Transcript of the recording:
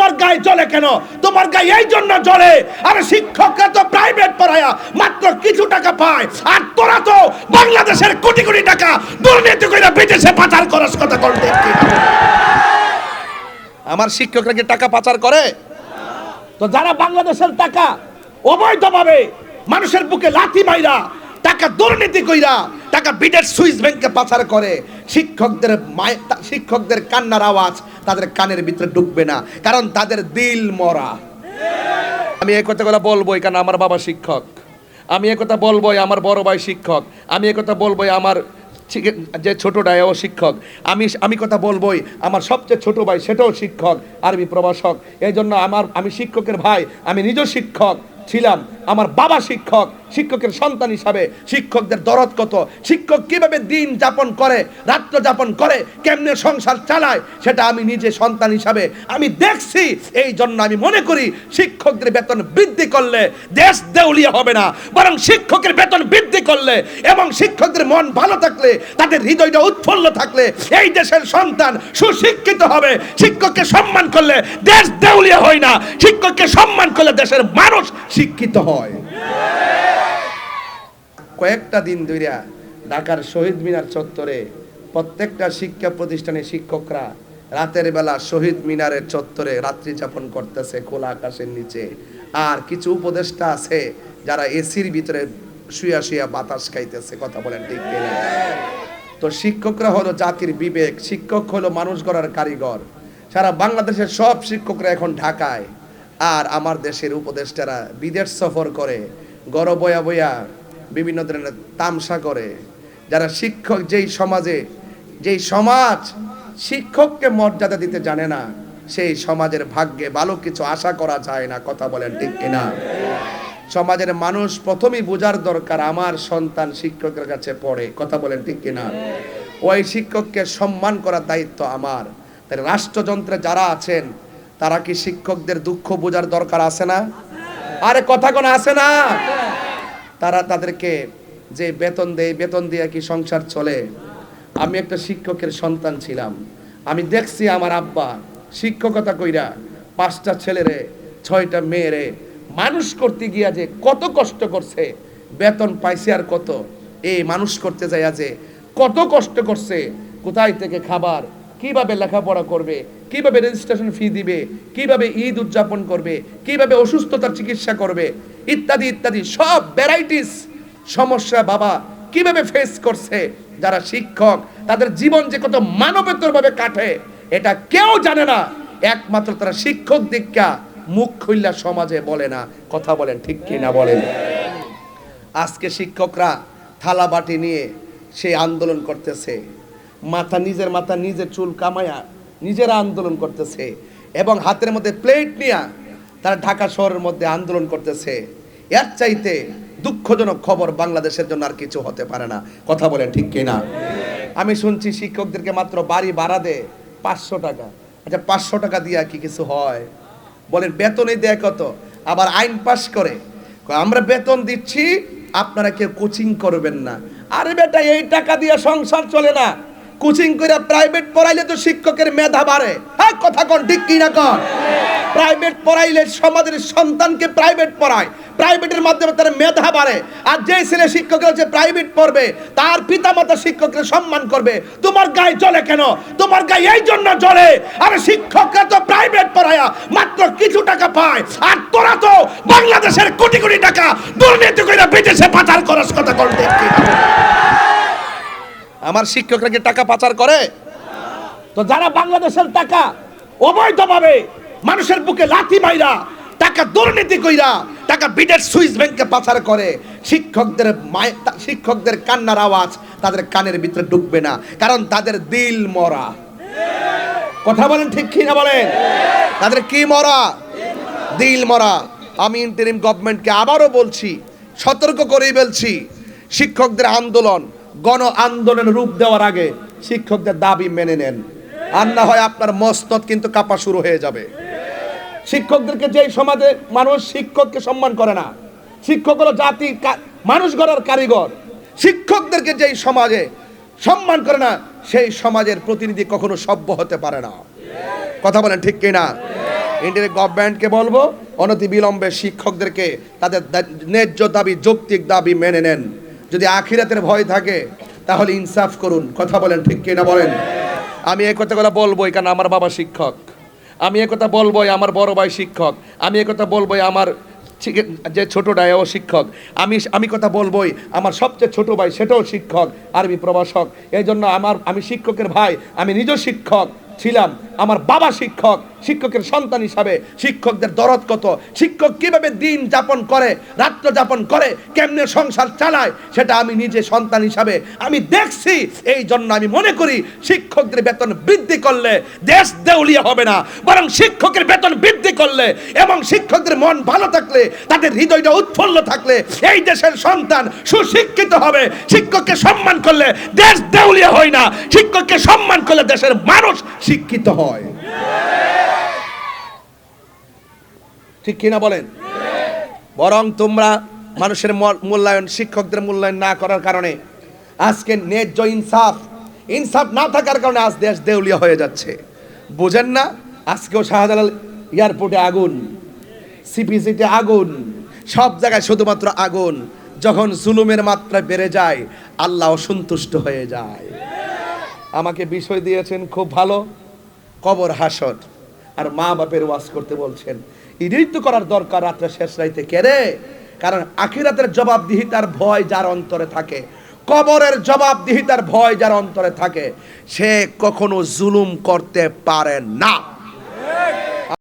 তোমার গায়ে জ্বলে কেন? তোমার গায়ে এই জন্য জ্বলে, আরে শিক্ষকরা তো প্রাইভেট পড়ায়া মাত্র কিছু টাকা পায়, আর তোরা তো বাংলাদেশের কোটি কোটি টাকা দুর্নীতি করে বিদেশে পাচার করার কথা বলতে। আমার শিক্ষকরা কি টাকা পাচার করে? তো যারা বাংলাদেশের টাকা অবৈধভাবে মানুষের বুকে লাথি মাইরা টাকা দুর্নীতি কইরা টাকা বিদেশ সুইস ব্যাংকে পাচার করে, শিক্ষকদের কান্নার আওয়াজ তাদের কানের ভিতরে ঢুকবে না, কারণ তাদের দিল মরা। আমি এই কথাগুলো বলবোই কারণ আমার বাবা শিক্ষক, আমি এই কথা বলবোই আমার বড় ভাই শিক্ষক, আমি এই কথা বলবোই আমার যে ছোটটা ও শিক্ষক, আমি কথা বলবোই আমার সবচেয়ে ছোট ভাই সেটাও শিক্ষক, আরবি প্রভাষক। এই জন্য আমি শিক্ষকের ভাই, আমি নিজেও শিক্ষক ছিলাম, আমার বাবা শিক্ষক, শিক্ষকের সন্তান হিসাবে শিক্ষকদের দরদ কত, শিক্ষক কিভাবে দিন যাপন করে, রাত্র যাপন করে, কেমনে সংসার চালায়, সেটা আমি নিজে সন্তান হিসাবে আমি দেখছি। এই জন্য আমি মনে করি শিক্ষকদের বেতন বৃদ্ধি করলে দেশ দেউলিয়া হবে না, বরং শিক্ষকের বেতন বৃদ্ধি করলে এবং শিক্ষকদের মন ভালো থাকলে, তাদের হৃদয়টা উৎফুল্ল থাকলে এই দেশের সন্তান সুশিক্ষিত হবে। শিক্ষককে সম্মান করলে দেশ দেউলিয়া হয় না, শিক্ষককে সম্মান করলে দেশের মানুষ শিক্ষিত হয়। কয়েকটা দিন ধরে ঢাকার শহীদ মিনার চত্বরে প্রত্যেকটা শিক্ষা প্রতিষ্ঠানের শিক্ষকরা রাতের বেলা শহীদ মিনারের চত্বরে রাত্রি যাপন করতেছে খোলা আকাশের নিচে। আর কিছু উপদেষ্টা আছে যারা এসির ভিতরে শুয়া শুয়া বাতাস খাইতেছে। কথা বলেন ঠিক কিনা? তো শিক্ষকরা হলো জাতির বিবেক, শিক্ষক হলো মানুষ গড়ার কারিগর। সারা বাংলাদেশের সব শিক্ষকরা এখন ঢাকায়, আর আমার দেশের উপদেষ্টারা বিদেশ সফর করে, গড় বয়া বয়া বিভিন্ন ধরনের তামসা করে। যারা শিক্ষক, যেই সমাজ শিক্ষককে মর্যাদা দিতে জানে না, সেই সমাজের ভাগ্যে ভালো কিছু আশা করা যায় না। কথা বলেন ঠিক কিনা? সমাজের মানুষ প্রথমেই বোঝার দরকার আমার সন্তান শিক্ষকের কাছে পড়ে। কথা বলেন ঠিক কিনা? ওই শিক্ষককে সম্মান করার দায়িত্ব আমার। তাই রাষ্ট্রযন্ত্রে যারা আছেন তারা কি শিক্ষকদের দুঃখ বোঝার দরকার আছে না? আরে কথা কোন আছে না? তারা তাদেরকে যে বেতন দেয়, বেতন দিয়ে কি সংসার চলে? আমি একটা শিক্ষকের সন্তান ছিলাম, আমি দেখছি আমার আব্বা শিক্ষকতা কইরা 5টা ছেলেরে 6টা মেয়েরে মানুষ করতে গিয়া যে কত কষ্ট করছে, বেতন পাইছে আর কত, এই মানুষ করতে যাইয়া যে কত কষ্ট করছে, কোথায় থেকে খাবার, কিভাবে লেখাপড়া করবে, কিভাবে রেজিস্ট্রেশন ফি দিবে, কিভাবে ঈদ উদযাপন করবে, কিভাবে অসুস্থতার চিকিৎসা করবে, ইত্যাদি ইত্যাদি সব ভ্যারাইটিস সমস্যা বাবা কিভাবে ফেস করছে যারা শিক্ষক। তাদের জীবন যে কত মানবেতরভাবে কাটে এটা কেউ জানে না, একমাত্র তারা শিক্ষক দীক্ষা মুখ খুললা সমাজে বলে না। কথা বলেন ঠিক কিনা বলেন? আজকে শিক্ষকরা থালা বাটি নিয়ে সেই আন্দোলন করতেছে, নিজের মাথা নিজের চুল কামায়া নিজেরা আন্দোলন করতেছে, এবং হাতের মধ্যে প্লেট নিয়ে তারা ঢাকা শহরের মধ্যে আন্দোলন করতেছে। এর চাইতে দুঃখজনক খবর বাংলাদেশের জন্য আর কিছু হতে পারে না। কথা বলেন ঠিক কিনা? আমি শুনছি শিক্ষকদেরকে মাত্র বাড়ি ভাড়া দেয় 500 টাকা। আচ্ছা 500 টাকা দিয়া কি কিছু হয়? বলেন বেতনই দেয় কত? আবার আইন পাস করে আমরা বেতন দিচ্ছি, আপনারা কেউ কোচিং করবেন না। আরে বেটা, এই টাকা দিয়ে সংসার চলে না। কোচিং করে প্রাইভেট পড়াইলে তো শিক্ষকের মেধা বাড়ে। হ্যাঁ কথা কোন ঠিক কিনা কোন? প্রাইভেট পড়াইলে সমাজের সন্তানকে প্রাইভেট পড়ায়, প্রাইভেটের মাধ্যমে তার মেধা বাড়ে। আর যে ছেলে শিক্ষকের যে প্রাইভেট পড়বে তার পিতামাতা শিক্ষককে সম্মান করবে। তোমার গায়ে জ্বলে কেন? তোমার গায়ে এই জন্য জ্বলে, আরে শিক্ষকরা তো প্রাইভেট পড়ায়া মাত্র কিছু টাকা পায়, আর তোরা তো বাংলাদেশের কোটি কোটি টাকা দুর্নীতি করে বিদেশে পাচার করার কথা বলতে। আমার শিক্ষকরা কি টাকা পাচার করে? তো যারা বাংলাদেশের টাকা অবৈধভাবে মানুষের বুকে লাথি মাইরা টাকা দুর্নীতি কইরা টাকা বিদেশ সুইস ব্যাংকে পাচার করে, শিক্ষকদের কান্নার আওয়াজ তাদের কানের ভিতরে ঢুকবে না, কারণ তাদের দিল মরা। কথা বলেন ঠিক কিনা বলেন? তাদের কি মরা? দিল মরা। আমি ইন্টারিম গভর্নমেন্টকে আবারও বলছি, সতর্ক করেই বলছি, শিক্ষকদের আন্দোলন গণ আন্দোলনের রূপ দেওয়ার আগে শিক্ষকদের দাবি মেনে নেন, আর না হয় আপনার মস্তক কিন্তু কাঁপা শুরু হয়ে যাবে। শিক্ষকদেরকে যেই সমাজে মানুষ শিক্ষককে সম্মান করে না, শিক্ষক হলো জাতি মানুষ গড়ার কারিগর, শিক্ষকদেরকে যেই সমাজে সম্মান করে না সেই সমাজের প্রতিনিধি কখনো সভ্য হতে পারে না। কথা বলেন ঠিক কিনা? ইন্ডিয়ার গভর্নমেন্টকে বলবো অনতি বিলম্বে শিক্ষকদেরকে তাদের ন্যায্য দাবি যৌক্তিক দাবি মেনে নেন। যদি আখিরাতের ভয় থাকে তাহলে ইনসাফ করুন। কথা বলেন ঠিক কিনা বলেন? আমি এই কথাগুলো বলবোই কারণ আমার বাবা শিক্ষক, আমি এই কথা বলবোই আমার বড় ভাই শিক্ষক, আমি এই কথা বলবোই আমার যে ছোটটা ও শিক্ষক, আমি কথা বলবোই আমার সবচেয়ে ছোট ভাই সেটাও শিক্ষক, আরবি প্রভাষক। এই জন্য আমি শিক্ষকের ভাই, আমি নিজেও শিক্ষক ছিলাম, আমার বাবা শিক্ষক, শিক্ষকের সন্তান হিসাবে শিক্ষকদের দরদ কত, শিক্ষক কিভাবে দিন যাপন করে, রাত্র যাপন করে, কেমনে সংসার চালায়, সেটা আমি নিজে সন্তান হিসাবে আমি দেখছি। এই জন্য আমি মনে করি শিক্ষকদের বেতন বৃদ্ধি করলে দেশ দেউলিয়া হবে না, বরং শিক্ষকের বেতন বৃদ্ধি করলে এবং শিক্ষকদের মন ভালো থাকলে, তাদের হৃদয়টা উৎফুল্ল থাকলে এই দেশের সন্তান সুশিক্ষিত হবে। শিক্ষককে সম্মান করলে দেশ দেউলিয়া হয় না, শিক্ষককে সম্মান করলে দেশের মানুষ শিক্ষিত হয়। ঠিক কিনা বলেন? বরং তোমরা মানুষের মূল্যায়ন, শিক্ষকদের মূল্যায়ন না করার কারণে আজকে ন্যায্য ইনসাফ না থাকার কারণে আজ দেশ দেউলিয়া হয়ে যাচ্ছে। বুঝেন না? আজকেও শাহজালাল এয়ারপোর্টে আগুন, সিপিসিতে আগুন, সব জায়গায় শুধুমাত্র আগুন। যখন জুলুমের মাত্রা বেড়ে যায় আল্লাহ অসন্তুষ্ট হয়ে যায়। আমাকে বিষয় দিয়েছেন খুব ভালো, কবর হাসর আর মা বাপের ওয়াজ করতে বলছেন। এটাই তো করার দরকার রাত্রে শেষ রাইতে। কেরে? কারণ আখিরাতের জবাবদিহিতার ভয় যার অন্তরে থাকে, কবরের জবাবদিহিতার ভয় যার অন্তরে থাকে, সে কখনো জুলুম করতে পারে না।